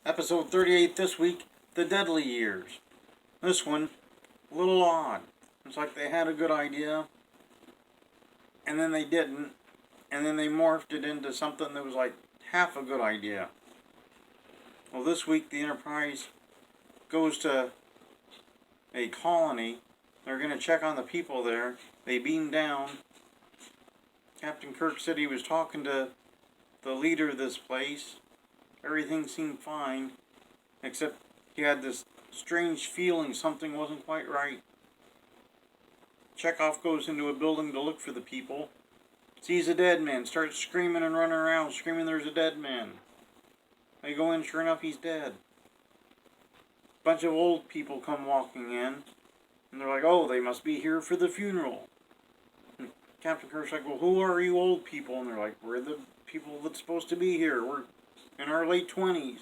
Episode 38 this week, The Deadly Years. This one, a little odd. It's like they had a good idea, and then they didn't, and then they morphed it into something that was like half a good idea. Well, this week the Enterprise goes to a colony. They're going to check on the people there. They beam down. Captain Kirk said he was talking to the leader of this place. Everything seemed fine, except he had this strange feeling something wasn't quite right. Chekhov goes into a building to look for the people. Sees a dead man, starts screaming and running around, screaming there's a dead man. They go in, sure enough, he's dead. A bunch of old people come walking in, and they're like, oh, they must be here for the funeral. And Captain Kirk's like, well, who are you old people? And they're like, we're the people that's supposed to be here. We're in our late 20s.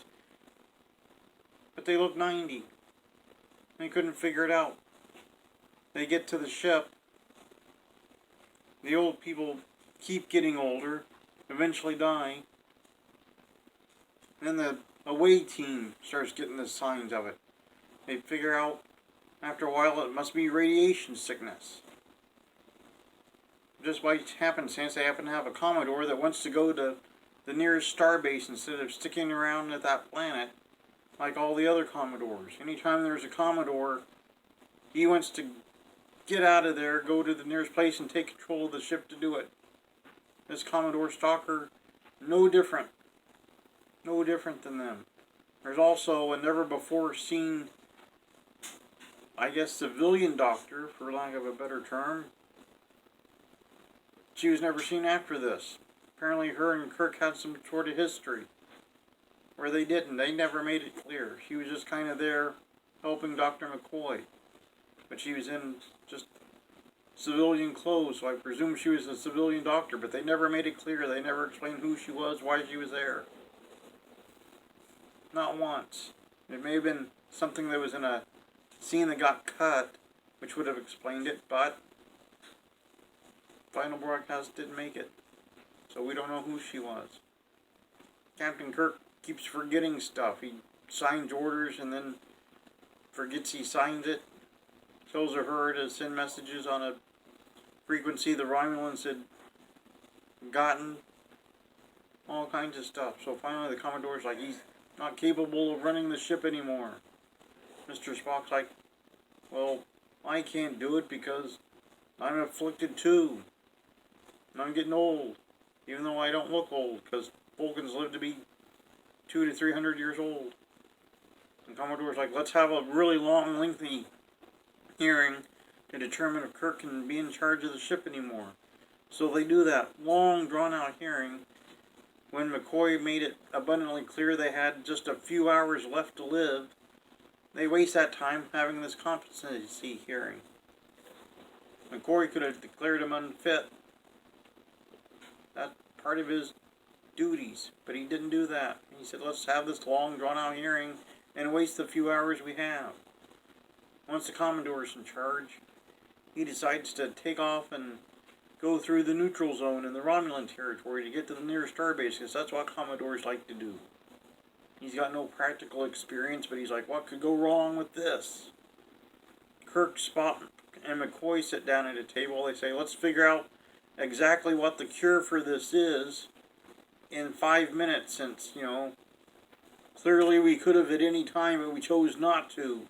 But they look 90. They couldn't figure it out. They get to the ship. The old people keep getting older, eventually die. Then the away team starts getting the signs of it. They figure out, after a while, it must be radiation sickness. Just by happenstance, they happen to have a Commodore that wants to go to the nearest starbase instead of sticking around at that planet like all the other Commodores. Anytime there's a Commodore, he wants to get out of there, go to the nearest place, and take control of the ship to do it. This Commodore Stalker, no different. No different than them. There's also a never-before-seen, I guess, civilian doctor, for lack of a better term. She was never seen after this. Apparently her and Kirk had some sort of history. Where they didn't. They never made it clear. She was just kind of there helping Dr. McCoy. But she was in just civilian clothes, so I presume she was a civilian doctor. But they never made it clear. They never explained who she was, why she was there. Not once. It may have been something that was in a scene that got cut, which would have explained it, but final broadcast didn't make it. So we don't know who she was. Captain Kirk keeps forgetting stuff. He signs orders and then forgets he signed it. Tells her to send messages on a frequency the Romulans had gotten. All kinds of stuff. So finally the Commodore's like, he's not capable of running the ship anymore. Mr. Spock's like, well, I can't do it because I'm afflicted too. And I'm getting old. Even though I don't look old, because Vulcans live to be 200 to 300 years old. And Commodore's like, let's have a really long, lengthy hearing to determine if Kirk can be in charge of the ship anymore. So they do that long, drawn-out hearing. When McCoy made it abundantly clear they had just a few hours left to live, they waste that time having this competency hearing. McCoy could have declared him unfit. That's part of his duties, but he didn't do that. He said, let's have this long, drawn-out hearing and waste the few hours we have. Once the Commodore's in charge, he decides to take off and go through the neutral zone in the Romulan territory to get to the nearest starbase, because that's what Commodores like to do. He's got no practical experience, but he's like, what could go wrong with this? Kirk, Spock, and McCoy sit down at a table. They say, let's figure out exactly what the cure for this is in 5 minutes, since, clearly we could have at any time, but we chose not to,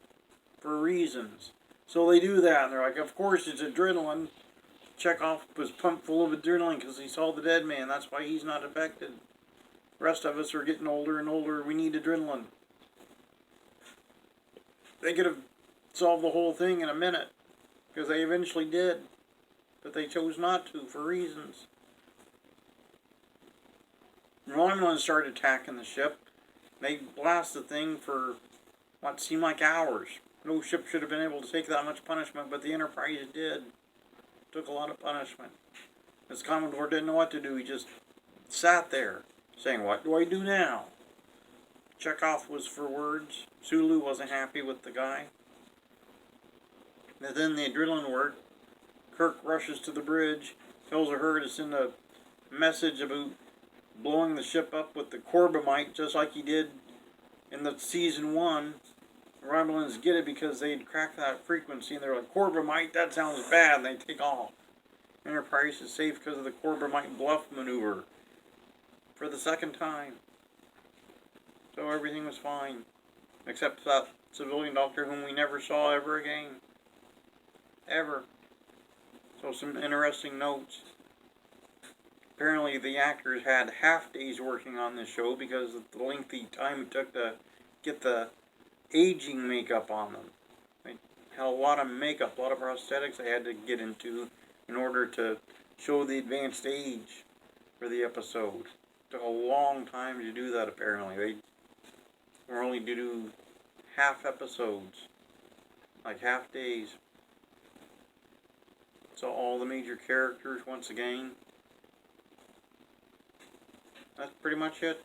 for reasons. So they do that, and they're like, of course it's adrenaline. Chekhov was pumped full of adrenaline because he saw the dead man. That's why he's not affected. The rest of us are getting older and older. We need adrenaline. They could have solved the whole thing in a minute, because they eventually did. But they chose not to, for reasons. The Romulans started attacking the ship. They blast the thing for what seemed like hours. No ship should have been able to take that much punishment, but the Enterprise did. Took a lot of punishment. This Commodore didn't know what to do. He just sat there, saying, what do I do now? Chekhov was for words. Sulu wasn't happy with the guy. And then the adrenaline worked. Kirk rushes to the bridge, tells her to send a message about blowing the ship up with the Corbomite, just like he did in the season 1, Romulans get it because they'd cracked that frequency, and they're like, Corbomite, that sounds bad, and they take off. Enterprise is safe because of the Corbomite bluff maneuver for the second time. So everything was fine, except that civilian doctor whom we never saw ever again. Ever. So some interesting notes. Apparently the actors had half days working on this show because of the lengthy time it took to get the aging makeup on them. They had a lot of makeup, a lot of prosthetics they had to get into in order to show the advanced age for the episode. It took a long time to do that apparently. They were only to do half episodes, like half days. So all the major characters once again. That's pretty much it.